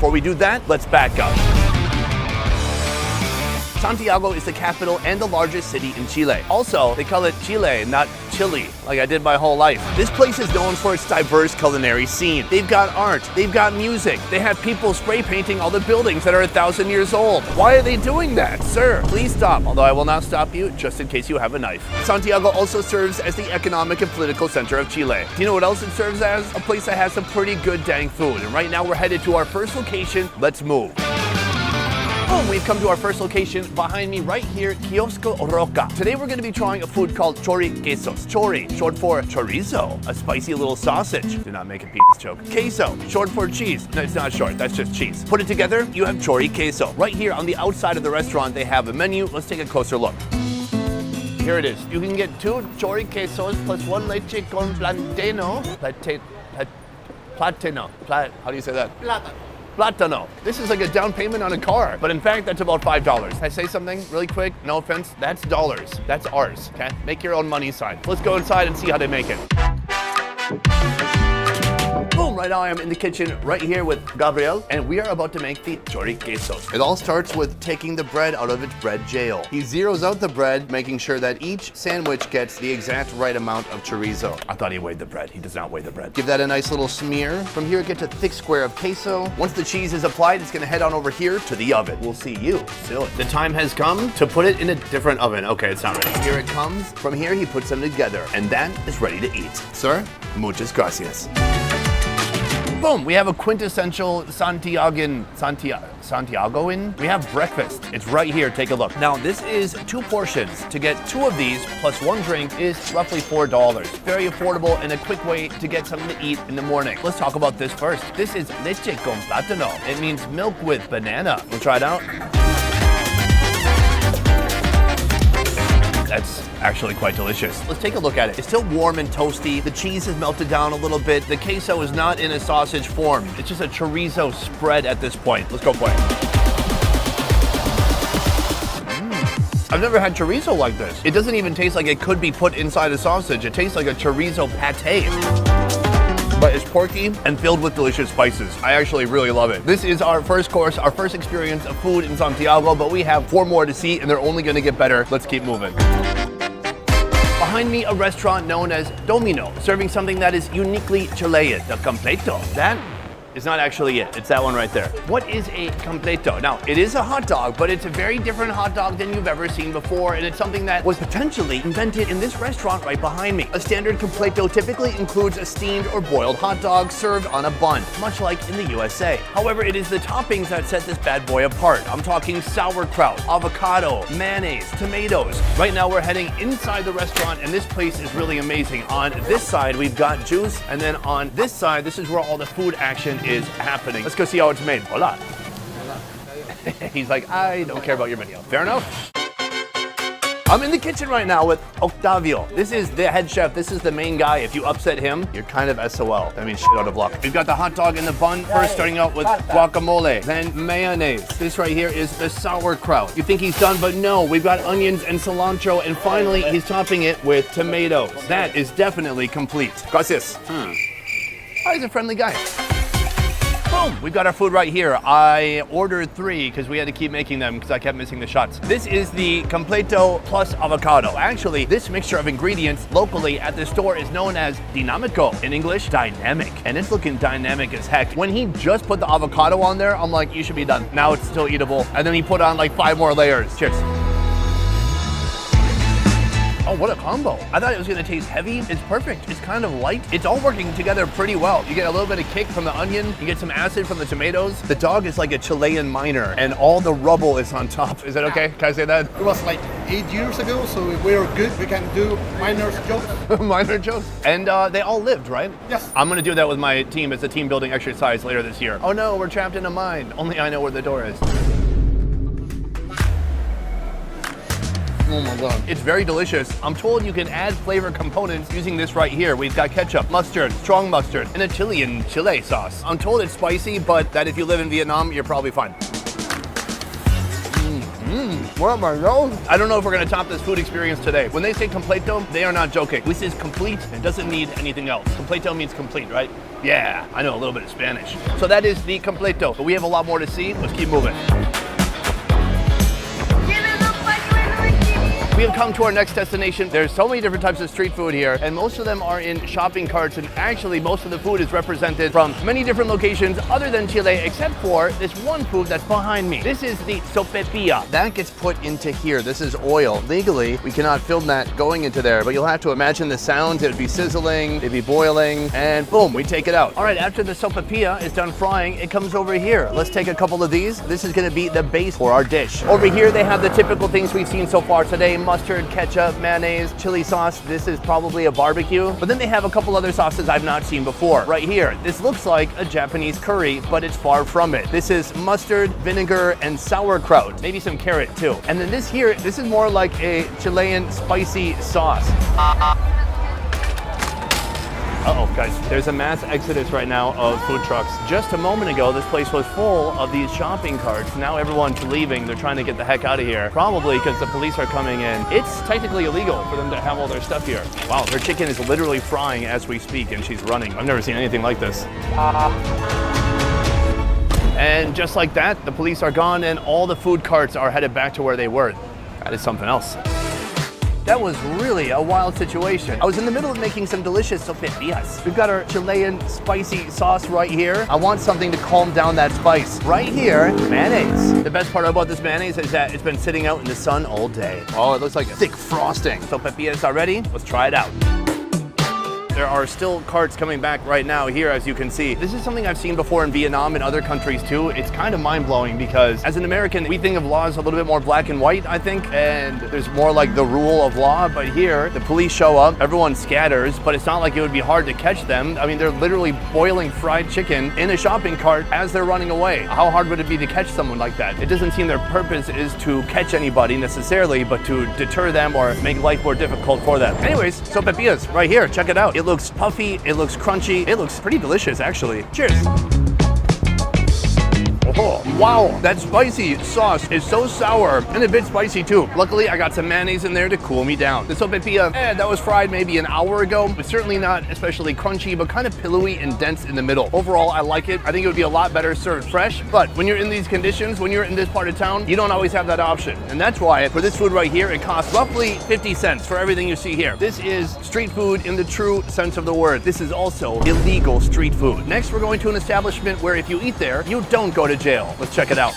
before we do that, let's back up. Santiago is the capital and the largest city in Chile. Also, they call it Chile, not Chile, like I did my whole life. This place is known for its diverse culinary scene. They've got art, they've got music, they have people spray painting all the buildings that are 1,000 years old. Why are they doing that? Sir, please stop, although I will not stop you, just in case you have a knife. Santiago also serves as the economic and political center of Chile. Do you know what else it serves as? A place that has some pretty good dang food. And right now we're headed to our first location. Let's move. Boom, we've come to our first location behind me right here, Kiosco Roca. Today we're going to be trying a food called choriquesos. Chori, short for chorizo, a spicy little sausage. Do not make a penis joke. Queso, short for cheese. No, it's not short, that's just cheese. Put it together, you have choriqueso. Right here on the outside of the restaurant, they have a menu. Let's take a closer look. Here it is. You can get 2 choriquesos plus 1 leche con plátano. How do you say that? Plátano. This is like a down payment on a car, but in fact, that's about $5. Can I say something really quick? No offense, that's dollars. That's ours, okay? Make your own money sign. Let's go inside and see how they make it. Boom, right now I am in the kitchen right here with Gabriel, and we are about to make the choriquesos. It all starts with taking the bread out of its bread jail. He zeroes out the bread, making sure that each sandwich gets the exact right amount of chorizo. I thought he weighed the bread. He does not weigh the bread. Give that a nice little smear. From here, get a thick square of queso. Once the cheese is applied, it's gonna head on over here to the oven. We'll see you soon. The time has come to put it in a different oven. Okay, it's not ready. Here it comes. From here, he puts them together, and that is ready to eat. Sir, muchas gracias. Boom, we have a quintessential Santiagoan. We have breakfast. It's right here, take a look. Now, this is 2 portions. To get 2 of these plus 1 drink is roughly $4. Very affordable and a quick way to get something to eat in the morning. Let's talk about this first. This is leche con plátano. It means milk with banana. We'll try it out. That's actually quite delicious. Let's take a look at it. It's still warm and toasty. The cheese is melted down a little bit. The queso is not in a sausage form. It's just a chorizo spread at this point. Let's go for it. I've never had chorizo like this. It doesn't even taste like it could be put inside a sausage. It tastes like a chorizo pate. But it's porky and filled with delicious spices. I actually really love it. This is our first course, our first experience of food in Santiago, but we have 4 more to see and they're only gonna get better. Let's keep moving. Behind me, a restaurant known as Domino, serving something that is uniquely Chilean, the completo. That is not actually it. It's that one right there. What is a completo? Now, it is a hot dog, but it's a very different hot dog than you've ever seen before, and it's something that was potentially invented in this restaurant right behind me. A standard completo typically includes a steamed or boiled hot dog served on a bun, much like in the USA. However, it is the toppings that set this bad boy apart. I'm talking sauerkraut, avocado, mayonnaise, tomatoes. Right now, we're heading inside the restaurant, and this place is really amazing. On this side, we've got juice, and then on this side, this is where all the food action is happening. Let's go see how it's made. Hola. He's like, I don't care about your video. Fair enough. I'm in the kitchen right now with Octavio. This is the head chef. This is the main guy. If you upset him, you're kind of SOL. I mean, shit out of luck. We've got the hot dog in the bun. First, starting out with guacamole, then mayonnaise. This right here is the sauerkraut. You think he's done, but no. We've got onions and cilantro, and finally, he's topping it with tomatoes. That is definitely complete. Gracias. Oh, he's a friendly guy. Boom, we've got our food right here. I ordered 3 because we had to keep making them because I kept missing the shots. This is the completo plus avocado. Actually, this mixture of ingredients locally at the store is known as dinamico. In English, dynamic. And it's looking dynamic as heck. When he just put the avocado on there, I'm like, you should be done. Now it's still eatable. And then he put on like 5 more layers. Cheers. Oh, what a combo. I thought it was gonna taste heavy. It's perfect. It's kind of light. It's all working together pretty well. You get a little bit of kick from the onion. You get some acid from the tomatoes. The dog is like a Chilean miner and all the rubble is on top. Is that okay? Can I say that? It was like 8 years ago, so if we're good, we can do minor jokes. Minor jokes. And they all lived, right? Yes. I'm gonna do that with my team. It's a team building exercise later this year. Oh no, we're trapped in a mine. Only I know where the door is. Oh my God. It's very delicious. I'm told you can add flavor components using this right here. We've got ketchup, mustard, strong mustard, and a Chilean chile sauce. I'm told it's spicy, but that if you live in Vietnam, you're probably fine. What am I nose? I don't know if we're gonna top this food experience today. When they say completo, they are not joking. This is complete and doesn't need anything else. Completo means complete, right? Yeah, I know a little bit of Spanish. So that is the completo, but we have a lot more to see. Let's keep moving. We have come to our next destination. There's so many different types of street food here, and most of them are in shopping carts, and actually most of the food is represented from many different locations other than Chile, except for this one food that's behind me. This is the sopepilla. That gets put into here. This is oil. Legally, we cannot film that going into there, but you'll have to imagine the sounds. It would be sizzling, it'd be boiling, and boom, we take it out. All right, after the sopepilla is done frying, it comes over here. Let's take a couple of these. This is gonna be the base for our dish. Over here, they have the typical things we've seen so far today: mustard, ketchup, mayonnaise, chili sauce. This is probably a barbecue. But then they have a couple other sauces I've not seen before. Right here, this looks like a Japanese curry, but it's far from it. This is mustard, vinegar, and sauerkraut. Maybe some carrot too. And then this here, this is more like a Chilean spicy sauce. Uh-oh, guys, there's a mass exodus right now of food trucks. Just a moment ago, this place was full of these shopping carts. Now everyone's leaving. They're trying to get the heck out of here. Probably because the police are coming in. It's technically illegal for them to have all their stuff here. Wow, their chicken is literally frying as we speak, and she's running. I've never seen anything like this. And just like that, the police are gone, and all the food carts are headed back to where they were. That is something else. That was really a wild situation. I was in the middle of making some delicious sopepillas. We've got our Chilean spicy sauce right here. I want something to calm down that spice. Right here, mayonnaise. The best part about this mayonnaise is that it's been sitting out in the sun all day. Oh, it looks like a thick frosting. Sopepillas are ready. Let's try it out. There are still carts coming back right now here, as you can see. This is something I've seen before in Vietnam and other countries too. It's kind of mind-blowing because as an American, we think of laws a little bit more black and white, I think, and there's more like the rule of law. But here, the police show up, everyone scatters, but it's not like it would be hard to catch them. I mean, they're literally boiling fried chicken in a shopping cart as they're running away. How hard would it be to catch someone like that? It doesn't seem their purpose is to catch anybody necessarily, but to deter them or make life more difficult for them. Anyways, sopepillas right here, check it out. It looks puffy, it looks crunchy, it looks pretty delicious actually. Cheers. Oh, wow, that spicy sauce is so sour and a bit spicy too. Luckily, I got some mayonnaise in there to cool me down. The sopepilla, that was fried maybe an hour ago. It's certainly not especially crunchy, but kind of pillowy and dense in the middle. Overall, I like it. I think it would be a lot better served fresh, but when you're in these conditions, when you're in this part of town, you don't always have that option. And that's why for this food right here, it costs roughly 50 cents for everything you see here. This is street food in the true sense of the word. This is also illegal street food. Next, we're going to an establishment where if you eat there, you don't go to jail. Let's check it out.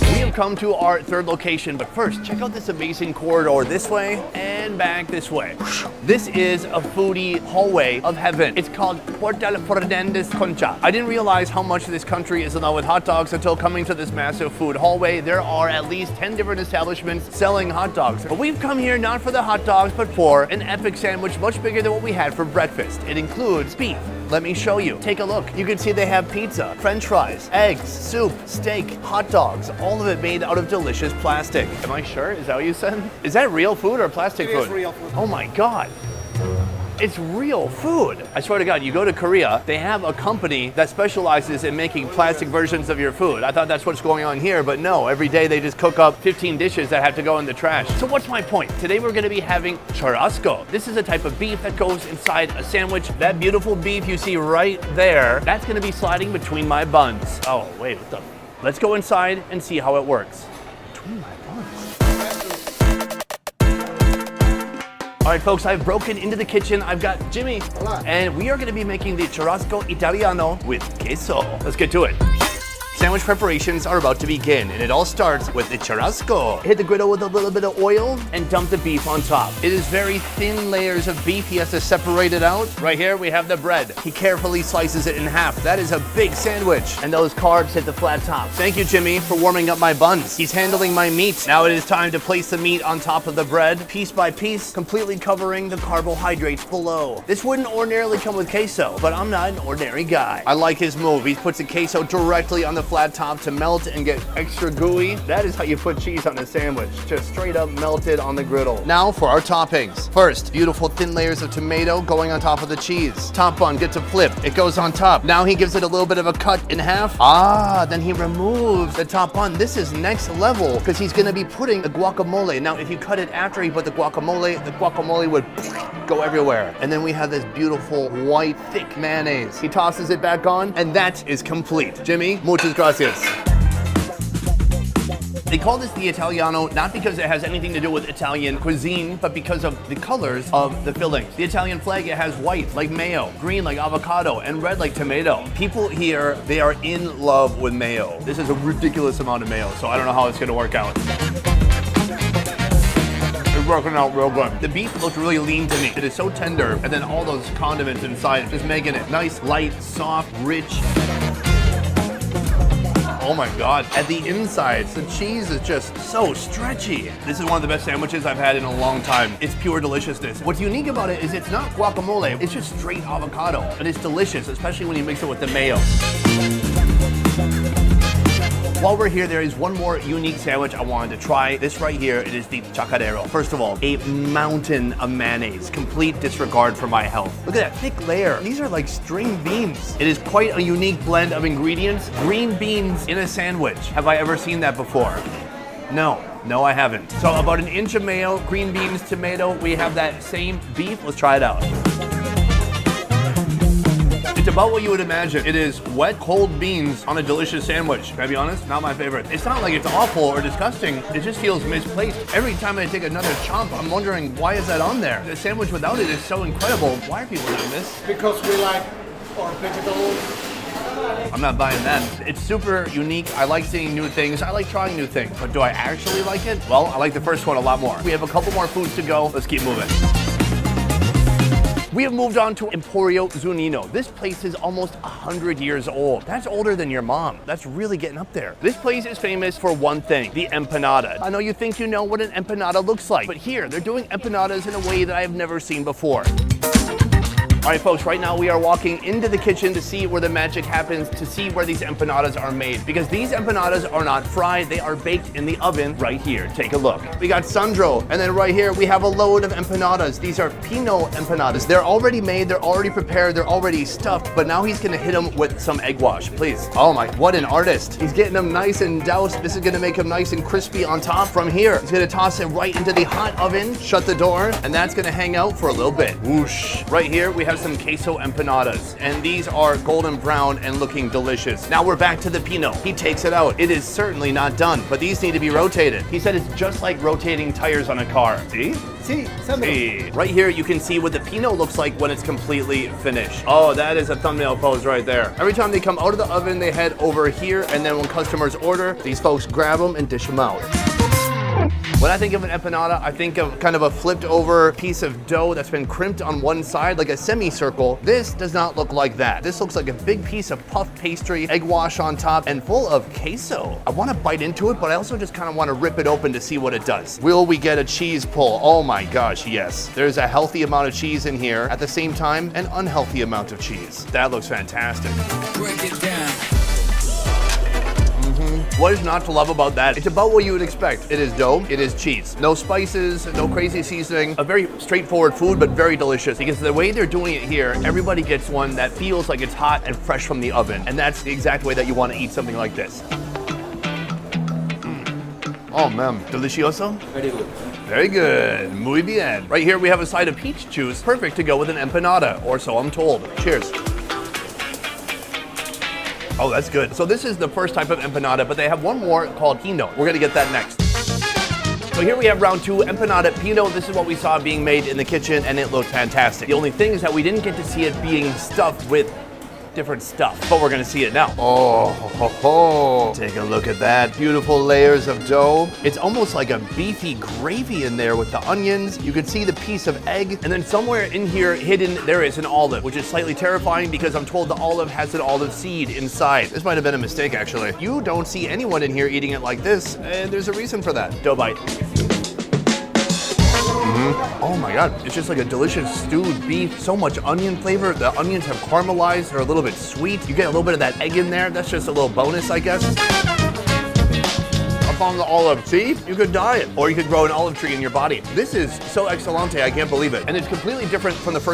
We have come to our third location, but first, check out this amazing corridor this way and back this way. This is a foodie hallway of heaven. It's called Portal Fernandez Concha. I didn't realize how much this country is in love with hot dogs until coming to this massive food hallway. There are at least 10 different establishments selling hot dogs. But we've come here not for the hot dogs, but for an epic sandwich much bigger than what we had for breakfast. It includes beef. Let me show you. Take a look. You can see they have pizza, french fries, eggs, soup, steak, hot dogs, all of it made out of delicious plastic. Am I sure? Is that what you said? Is that real food or plastic food? It is real food. Oh my God. It's real food. I swear to God, you go to Korea, they have a company that specializes in making plastic versions of your food. I thought that's what's going on here, but no, every day they just cook up 15 dishes that have to go in the trash. So what's my point? Today we're gonna be having churrasco. This is a type of beef that goes inside a sandwich. That beautiful beef you see right there, that's gonna be sliding between my buns. Oh, wait, what the? Let's go inside and see how it works. Between my buns. All right, folks, I've broken into the kitchen. I've got Jimmy, and we are gonna be making the churrasco italiano with queso. Let's get to it. Sandwich preparations are about to begin, and it all starts with the churrasco. Hit the griddle with a little bit of oil and dump the beef on top. It is very thin layers of beef. He has to separate it out. Right here, we have the bread. He carefully slices it in half. That is a big sandwich. And those carbs hit the flat top. Thank you, Jimmy, for warming up my buns. He's handling my meat. Now it is time to place the meat on top of the bread, piece by piece, completely covering the carbohydrates below. This wouldn't ordinarily come with queso, but I'm not an ordinary guy. I like his move. He puts the queso directly on the flat top to melt and get extra gooey. That is how you put cheese on a sandwich. Just straight up melted on the griddle. Now for our toppings. First, beautiful thin layers of tomato going on top of the cheese. Top bun gets a flip. It goes on top. Now he gives it a little bit of a cut in half. Then he removes the top bun. This is next level because he's gonna be putting the guacamole. Now, if you cut it after he put the guacamole would go everywhere. And then we have this beautiful white thick mayonnaise. He tosses it back on and that is complete. Jimmy, muchas gracias. They call this the Italiano not because it has anything to do with Italian cuisine, but because of the colors of the fillings. The Italian flag, it has white like mayo, green like avocado, and red like tomato. People here, they are in love with mayo. This is a ridiculous amount of mayo, so I don't know how it's gonna work out. It's working out real good. The beef looks really lean to me. It is so tender, and then all those condiments inside just making it nice, light, soft, rich. Oh my God. At the insides, the cheese is just so stretchy. This is one of the best sandwiches I've had in a long time. It's pure deliciousness. What's unique about it is it's not guacamole, it's just straight avocado. And it's delicious, especially when you mix it with the mayo. While we're here, there is one more unique sandwich I wanted to try. This right here, it is the chacarero. First of all, a mountain of mayonnaise. Complete disregard for my health. Look at that thick layer. These are like string beans. It is quite a unique blend of ingredients. Green beans in a sandwich. Have I ever seen that before? No, I haven't. So about an inch of mayo, green beans, tomato. We have that same beef. Let's try it out. It's about what you would imagine. It is wet, cold beans on a delicious sandwich. Can I be honest? Not my favorite. It's not like it's awful or disgusting. It just feels misplaced. Every time I take another chomp, I'm wondering, why is that on there? The sandwich without it is so incredible. Why are people doing this? Because we like our vegetables. I'm not buying that. It's super unique. I like seeing new things. I like trying new things. But do I actually like it? Well, I like the first one a lot more. We have a couple more foods to go. Let's keep moving. We have moved on to Emporio Zunino. This place is almost 100 years old. That's older than your mom. That's really getting up there. This place is famous for one thing, the empanada. I know you think you know what an empanada looks like, but here, they're doing empanadas in a way that I have never seen before. All right, folks, right now we are walking into the kitchen to see where the magic happens, to see where these empanadas are made. Because these empanadas are not fried, they are baked in the oven right here. Take a look. We got Sandro, and then right here we have a load of empanadas. These are Pino empanadas. They're already made, they're already prepared, they're already stuffed, but now he's gonna hit them with some egg wash, please. Oh my, what an artist. He's getting them nice and doused. This is gonna make them nice and crispy on top. From here, he's gonna toss it right into the hot oven, shut the door, and that's gonna hang out for a little bit. Whoosh. Right here, we have some queso empanadas, and these are golden brown and looking delicious. Now we're back to the Pino. He takes it out. It is certainly not done, but these need to be rotated. He said it's just like rotating tires on a car. See? See. Right here, you can see what the Pino looks like when it's completely finished. Oh, that is a thumbnail pose right there. Every time they come out of the oven, they head over here, and then when customers order, these folks grab them and dish them out. When I think of an empanada, I think of kind of a flipped over piece of dough that's been crimped on one side like a semicircle. This does not look like that. This looks like a big piece of puff pastry, egg wash on top, and full of queso. I want to bite into it, but I also just kind of want to rip it open to see what it does. Will we get a cheese pull? Oh my gosh, yes. There's a healthy amount of cheese in here. At the same time, an unhealthy amount of cheese. That looks fantastic. Break it down. What is not to love about that? It's about what you would expect. It is dough, it is cheese. No spices, no crazy seasoning. A very straightforward food, but very delicious. Because the way they're doing it here, everybody gets one that feels like it's hot and fresh from the oven. And that's the exact way that you want to eat something like this. Oh man, delicioso? Very good. Very good, muy bien. Right here we have a side of peach juice, perfect to go with an empanada, or so I'm told. Cheers. Oh, that's good. So this is the first type of empanada, but they have one more called Pino. We're gonna get that next. So here we have round two, empanada Pino. This is what we saw being made in the kitchen, and it looked fantastic. The only thing is that we didn't get to see it being stuffed with different stuff, but we're gonna see it now. Oh, ho, ho. Take a look at that. Beautiful layers of dough. It's almost like a beefy gravy in there with the onions. You can see the piece of egg, and then somewhere in here hidden, there is an olive, which is slightly terrifying because I'm told the olive has an olive seed inside. This might have been a mistake, actually. You don't see anyone in here eating it like this, and there's a reason for that. Dough bite. Oh my God, it's just like a delicious stewed beef, so much onion flavor. The onions have caramelized, they're a little bit sweet. You get a little bit of that egg in there. That's just a little bonus, I guess. Up on the olive. See, you could dye it, or you could grow an olive tree in your body. This is so excellente, I can't believe it. And it's completely different from the first